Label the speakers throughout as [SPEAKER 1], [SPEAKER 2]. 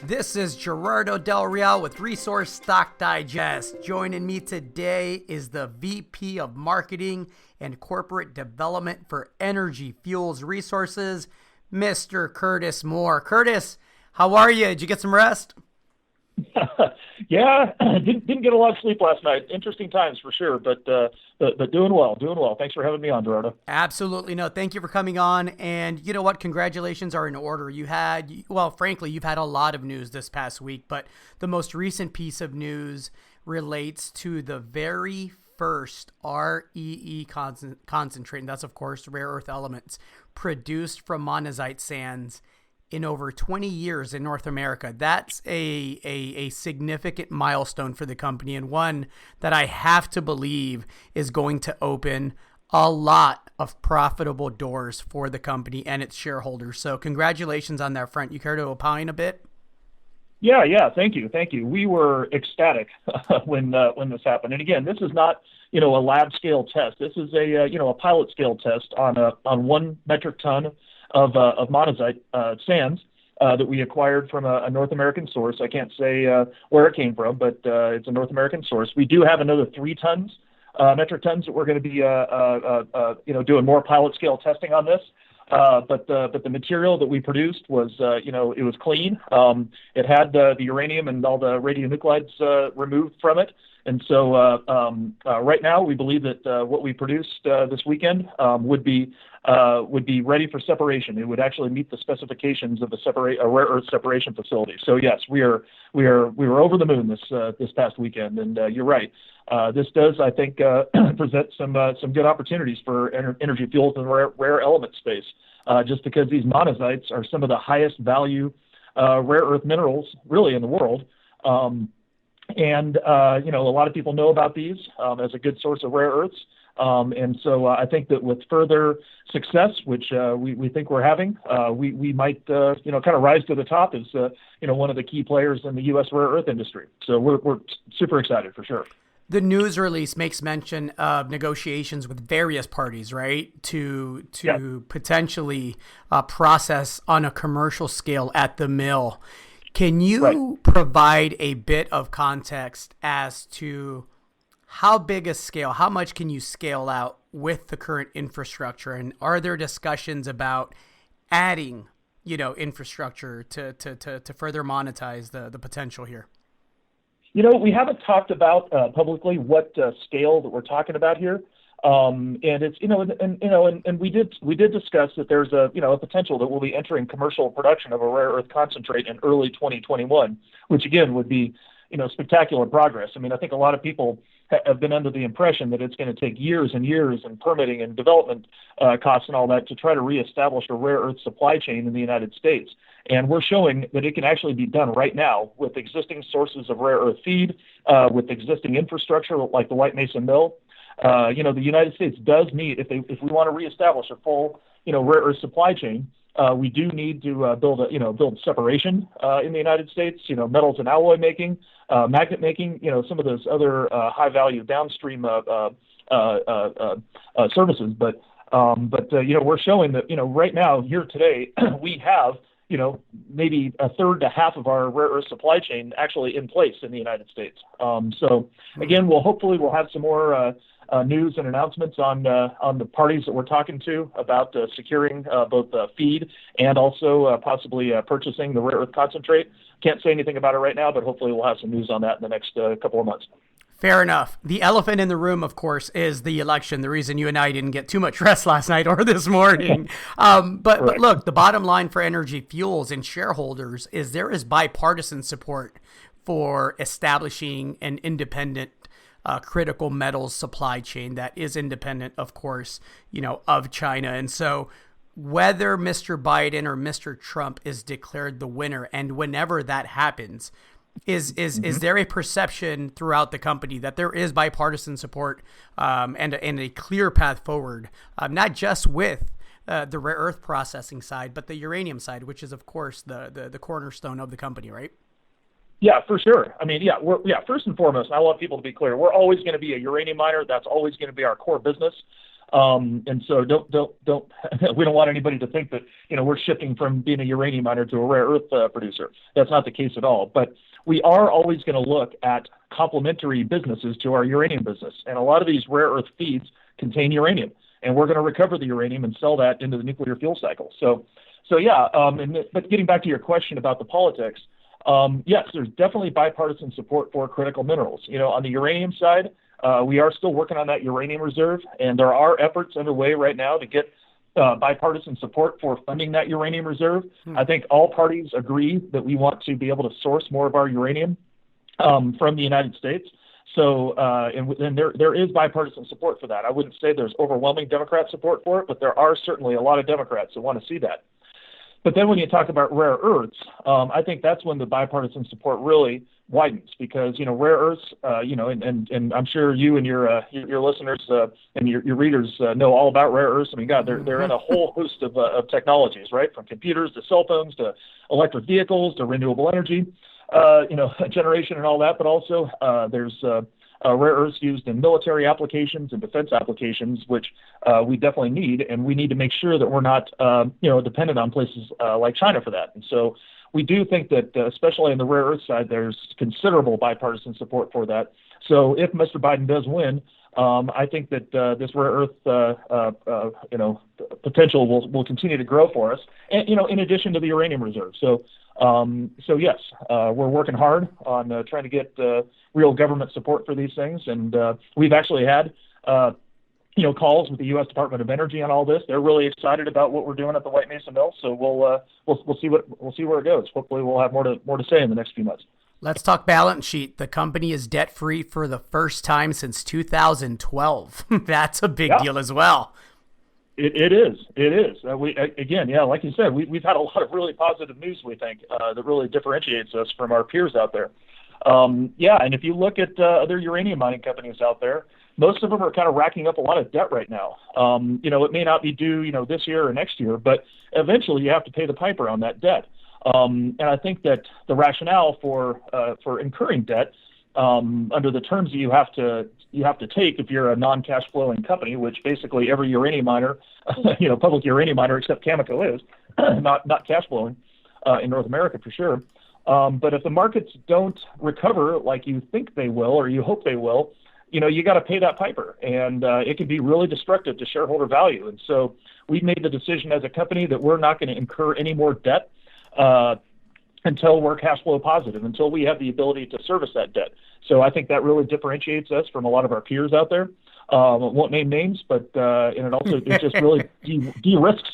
[SPEAKER 1] This is Gerardo Del Real with Resource Stock Digest. Joining me today is the VP of Marketing and Corporate Development for Energy Fuels Resources, Mr. Curtis Moore. Curtis, how are you? Did you get some rest?
[SPEAKER 2] Yeah, didn't get a lot of sleep last night. Interesting times for sure, but doing well, doing well. Thanks for having me on, Gerardo.
[SPEAKER 1] Absolutely. No, thank you for coming on. And you know what? Congratulations are in order. Frankly, you've had a lot of news this past week, but the most recent piece of news relates to the very first REE concentrate, and that's, of course, rare earth elements produced from monazite sands in over 20 years in North America. That's a significant milestone for the company, and one that I have to believe is going to open a lot of profitable doors for the company and its shareholders. So congratulations on that front. You care to opine a bit?
[SPEAKER 2] Yeah. Thank you. We were ecstatic when this happened. And again, this is not a lab scale test. This is a pilot scale test on 1 metric ton of monazite sands that we acquired from a North American source. I can't say where it came from, but it's a North American source. We do have another 3 metric tons that we're going to be doing more pilot scale testing on this. But the material that we produced was it was clean. It had the uranium and all the radionuclides removed from it. And so right now we believe that what we produced this weekend would be ready for separation. It would actually meet the specifications of a rare earth separation facility. So yes, we were over the moon this past weekend. And you're right. This does, I think, present some good opportunities for energy fuels in the rare element space, just because these monazites are some of the highest value rare earth minerals really in the world. A lot of people know about these as a good source of rare earths. And so I think that with further success, which we think we're having, we might kind of rise to the top as one of the key players in the U.S. rare earth industry. So we're super excited for sure.
[SPEAKER 1] The news release makes mention of negotiations with various parties, right, to potentially process on a commercial scale at the mill. Can you provide a bit of context as to how big a scale, how much can you scale out with the current infrastructure? And are there discussions about adding, infrastructure to further monetize the potential here?
[SPEAKER 2] We haven't talked about publicly what scale that we're talking about here. And it's, and we did discuss that there's a potential that we'll be entering commercial production of a rare earth concentrate in early 2021, which again would be, spectacular progress. I mean, I think a lot of people have been under the impression that it's going to take years and years and permitting and development costs and all that to try to reestablish a rare earth supply chain in the United States. And we're showing that it can actually be done right now with existing sources of rare earth feed, with existing infrastructure like the White Mesa Mill. The United States does need, if we want to reestablish a full, rare earth supply chain, we do need to build separation in the United States, metals and alloy making, magnet making, some of those other high value downstream services. But we're showing that, right now, here today, we have, maybe a third to half of our rare earth supply chain actually in place in the United States. So again, we'll have some more news and announcements on the parties that we're talking to about securing both feed and also possibly purchasing the rare earth concentrate. Can't say anything about it right now, but hopefully we'll have some news on that in the next couple of months.
[SPEAKER 1] Fair enough. The elephant in the room, of course, is the election. The reason you and I didn't get too much rest last night or this morning. But look, the bottom line for Energy Fuels and shareholders is there is bipartisan support for establishing an independent critical metals supply chain that is independent, of course, of China. And so whether Mr. Biden or Mr. Trump is declared the winner, and whenever that happens, is there a perception throughout the company that there is bipartisan support and a clear path forward, not just with the rare earth processing side, but the uranium side, which is, of course, the cornerstone of the company, right?
[SPEAKER 2] Yeah, for sure. I mean, first and foremost, I want people to be clear, we're always going to be a uranium miner. That's always going to be our core business. And so don't we don't want anybody to think that, we're shifting from being a uranium miner to a rare earth producer. That's not the case at all. But we are always going to look at complementary businesses to our uranium business. And a lot of these rare earth feeds contain uranium, and we're going to recover the uranium and sell that into the nuclear fuel cycle. So yeah, but getting back to your question about the politics, yes, there's definitely bipartisan support for critical minerals. On the uranium side, we are still working on that uranium reserve, and there are efforts underway right now to get bipartisan support for funding that uranium reserve. I think all parties agree that we want to be able to source more of our uranium from the United States. So, and there is bipartisan support for that. I wouldn't say there's overwhelming Democrat support for it, but there are certainly a lot of Democrats that want to see that. But then when you talk about rare earths, I think that's when the bipartisan support really widens, because rare earths, and I'm sure you and your listeners and your readers know all about rare earths. I mean, God, they're in a whole host of technologies, right? From computers to cell phones to electric vehicles to renewable energy, generation and all that. But also there's rare earths used in military applications and defense applications, which we definitely need, and we need to make sure that we're not, dependent on places like China for that. And so we do think that, especially on the rare earth side, there's considerable bipartisan support for that. So if Mr. Biden does win, I think that this rare earth, potential will continue to grow for us, and in addition to the uranium reserve. So yes, we're working hard on trying to get real government support for these things, and we've actually had calls with the U.S. Department of Energy on all this. They're really excited about what we're doing at the White Mesa Mill. So we'll see where it goes. Hopefully, we'll have more to say in the next few months.
[SPEAKER 1] Let's talk balance sheet. The company is debt-free for the first time since 2012. That's a big deal as well.
[SPEAKER 2] It is. Like you said, we've had a lot of really positive news, we think, that really differentiates us from our peers out there. And if you look at other uranium mining companies out there, most of them are kind of racking up a lot of debt right now. It may not be due, this year or next year, but eventually you have to pay the piper on that debt. And I think that the rationale for incurring debt under the terms that you have to take if you're a non-cash flowing company, which basically every uranium miner, public uranium miner except Cameco is, not cash flowing in North America for sure. But if the markets don't recover like you think they will or you hope they will, you got to pay that piper, and it can be really destructive to shareholder value. And so we made the decision as a company that we're not going to incur any more debt until we're cash flow positive, until we have the ability to service that debt. So I think that really differentiates us from a lot of our peers out there. Won't name names, but and it just really de-risks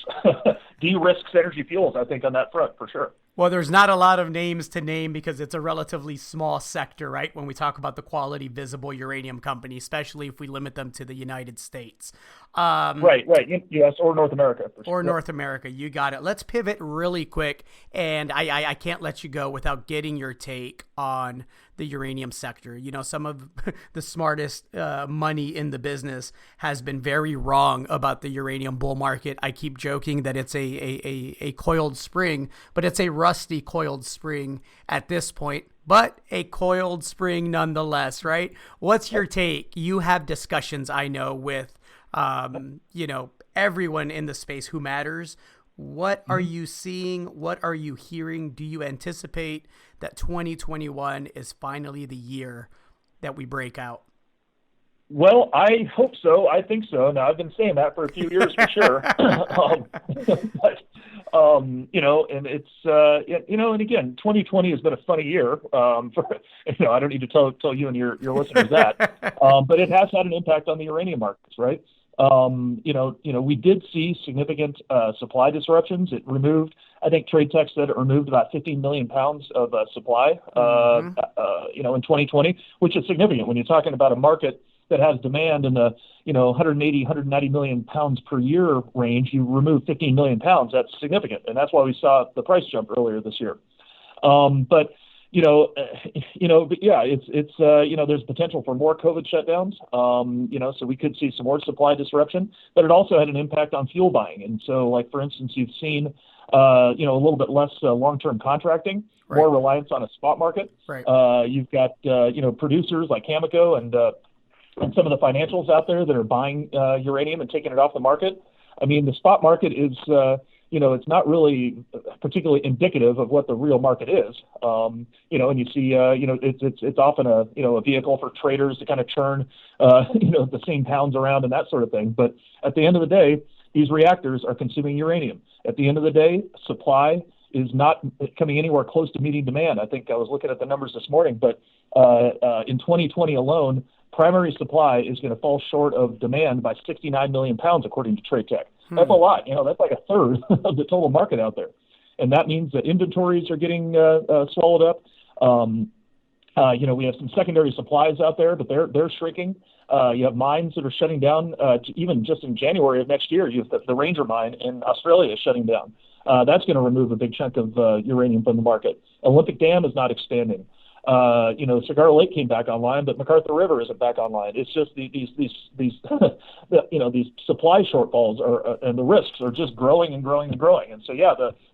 [SPEAKER 2] Energy Fuels, I think, on that front for sure.
[SPEAKER 1] Well, there's not a lot of names to name because it's a relatively small sector, right? When we talk about the quality visible uranium company, especially if we limit them to the United States.
[SPEAKER 2] Right. Yes, or North America. For sure.
[SPEAKER 1] Or North America. You got it. Let's pivot really quick. And I can't let you go without getting your take on the uranium sector. Some of the smartest money in the business has been very wrong about the uranium bull market. I keep joking that it's a coiled spring, but it's a rusty coiled spring at this point, but a coiled spring nonetheless, right? What's your take? You have discussions, I know, with, everyone in the space who matters. What are you seeing? What are you hearing? Do you anticipate that 2021 is finally the year that we break out?
[SPEAKER 2] Well, I hope so. I think so. Now, I've been saying that for a few years for sure. And it's, and again, 2020 has been a funny year. I don't need to tell you and your listeners that, but it has had an impact on the uranium markets, right? We did see significant supply disruptions. It removed, I think TradeTech said it removed about 15 million pounds of supply, in 2020, which is significant when you're talking about a market that has demand in the 180, 190 million pounds per year range. You remove 15 million pounds, that's significant, and that's why we saw the price jump earlier this year. But it's there's potential for more COVID shutdowns. So we could see some more supply disruption, but it also had an impact on fuel buying. And so, like for instance, you've seen a little bit less long-term contracting, right, more reliance on a spot market.
[SPEAKER 1] Right.
[SPEAKER 2] You've got producers like Cameco and and some of the financials out there that are buying uranium and taking it off the market. I mean, the spot market is, it's not really particularly indicative of what the real market is. And you see, it's often a vehicle for traders to kind of churn, the same pounds around and that sort of thing. But at the end of the day, these reactors are consuming uranium. At the end of the day, supply is not coming anywhere close to meeting demand. I think I was looking at the numbers this morning, but in 2020 alone, primary supply is going to fall short of demand by 69 million pounds, according to TradeTech. That's a lot. That's like a third of the total market out there. And that means that inventories are getting swallowed up. We have some secondary supplies out there, but they're shrinking. You have mines that are shutting down. Even just in January of next year, you have the Ranger mine in Australia is shutting down. That's going to remove a big chunk of uranium from the market. Olympic Dam is not expanding. Cigar Lake came back online, but McArthur River isn't back online. It's just these these supply shortfalls and the risks are just growing and growing and growing. And so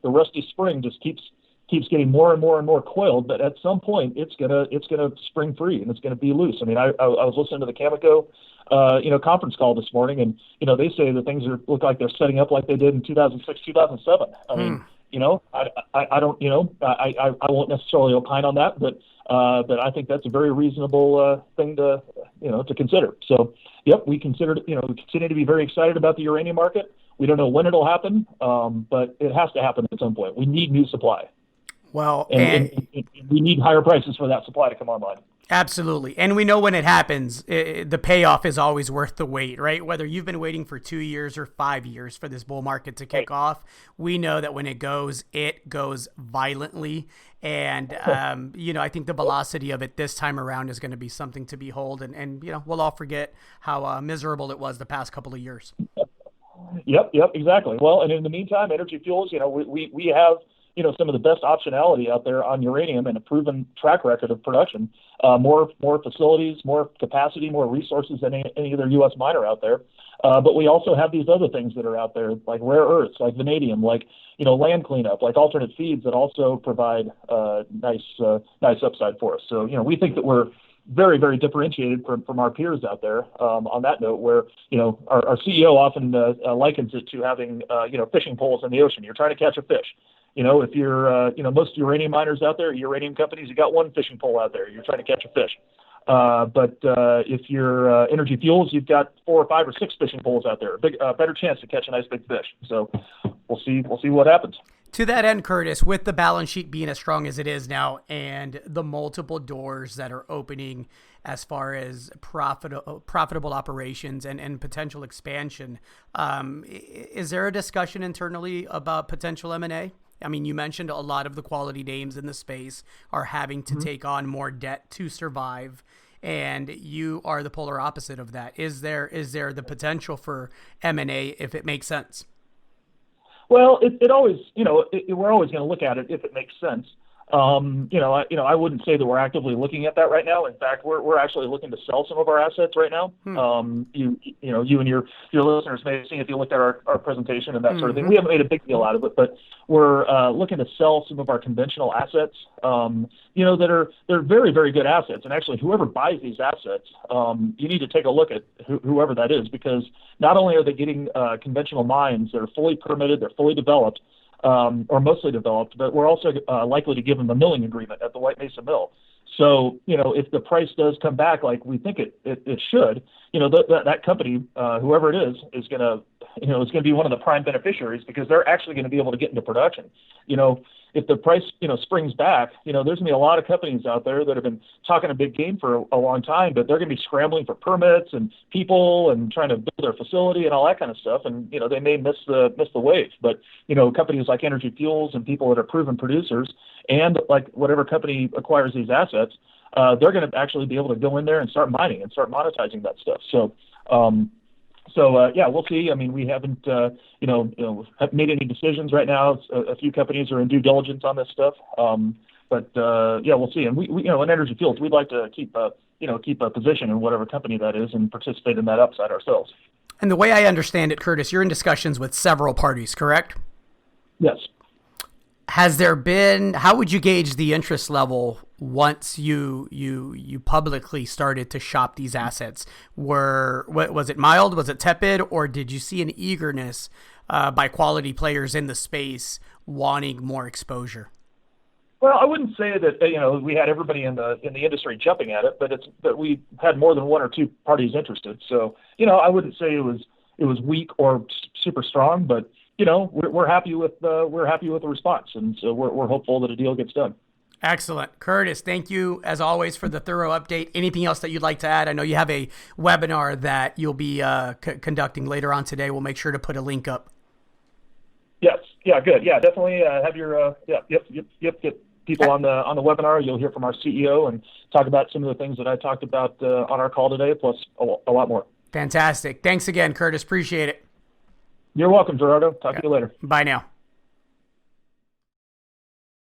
[SPEAKER 2] the rusty spring just keeps getting more and more and more coiled. But at some point, it's gonna spring free and it's gonna be loose. I mean, I was listening to the Cameco conference call this morning, and they say that things look like they're setting up like they did in 2006, 2007. I mean. I don't, I won't necessarily opine on that, but I think that's a very reasonable thing to consider. So, we continue to be very excited about the uranium market. We don't know when it'll happen, but it has to happen at some point. We need new supply.
[SPEAKER 1] Well,
[SPEAKER 2] and we need higher prices for that supply to come online.
[SPEAKER 1] Absolutely. And we know when it happens, the payoff is always worth the wait, right? Whether you've been waiting for 2 years or 5 years for this bull market to kick off, we know that when it goes violently. And, I think the velocity of it this time around is going to be something to behold. And we'll all forget how miserable it was the past couple of years.
[SPEAKER 2] Yep, exactly. Well, and in the meantime, Energy Fuels, we have some of the best optionality out there on uranium and a proven track record of production. More facilities, more capacity, more resources than any other U.S. miner out there. But we also have these other things that are out there, like rare earths, like vanadium, like land cleanup, like alternate feeds that also provide nice upside for us. So we think that we're very, very differentiated from our peers out there. On that note, where our CEO often likens it to having fishing poles in the ocean. You're trying to catch a fish. If you're, most uranium miners out there, uranium companies, you got one fishing pole out there. You're trying to catch a fish. But if you're Energy Fuels, you've got 4 or 5 or 6 fishing poles out there. Better chance to catch a nice big fish. So we'll see what happens.
[SPEAKER 1] To that end, Curtis, with the balance sheet being as strong as it is now and the multiple doors that are opening as far as profitable operations and potential expansion, is there a discussion internally about potential M&A? I mean, you mentioned a lot of the quality names in the space are having to take on more debt to survive, and you are the polar opposite of that. Is there the potential for M&A if it makes sense?
[SPEAKER 2] Well, it always, we're always going to look at it if it makes sense. I wouldn't say that we're actively looking at that right now. In fact, we're actually looking to sell some of our assets right now. You and your listeners may have seen if you looked at our presentation and that sort of thing. We haven't made a big deal out of it, but we're looking to sell some of our conventional assets. They're very, very good assets. And actually, whoever buys these assets, you need to take a look at whoever that is, because not only are they getting conventional mines that are fully permitted, they're fully developed, or mostly developed, but we're also likely to give them a milling agreement at the White Mesa Mill. So, if the price does come back like we think it should, that company, whoever it is going to be one of the prime beneficiaries, because they're actually going to be able to get into production. If the price, springs back, there's going to be a lot of companies out there that have been talking a big game for a long time, but they're going to be scrambling for permits and people and trying to build their facility and all that kind of stuff. And, they may miss the wave. But, companies like Energy Fuels and people that are proven producers, and like whatever company acquires these assets, they're going to actually be able to go in there and start mining and start monetizing that stuff. So we'll see. I mean, we haven't, made any decisions right now. A few companies are in due diligence on this stuff. But we'll see. And we in Energy Fuels, we'd like to keep a position in whatever company that is and participate in that upside ourselves.
[SPEAKER 1] And the way I understand it, Curtis, you're in discussions with several parties, correct?
[SPEAKER 2] Yes.
[SPEAKER 1] How would you gauge the interest level once you publicly started to shop these assets? Was it mild? Was it tepid? Or did you see an eagerness by quality players in the space wanting more exposure?
[SPEAKER 2] Well, I wouldn't say that we had everybody in the industry jumping at it, but we had more than one or two parties interested. So I wouldn't say it was weak or super strong, but we're happy with the response, and so we're hopeful that a deal gets done.
[SPEAKER 1] Excellent. Curtis, thank you as always for the thorough update. Anything else that you'd like to add? I know you have a webinar that you'll be conducting later on today. We'll make sure to put a link up.
[SPEAKER 2] Yes. Yeah. Good. Yeah. Definitely have your get people on the webinar. You'll hear from our CEO and talk about some of the things that I talked about on our call today, plus a lot more.
[SPEAKER 1] Fantastic. Thanks again, Curtis. Appreciate it.
[SPEAKER 2] You're welcome, Gerardo. Talk to you later.
[SPEAKER 1] Bye now.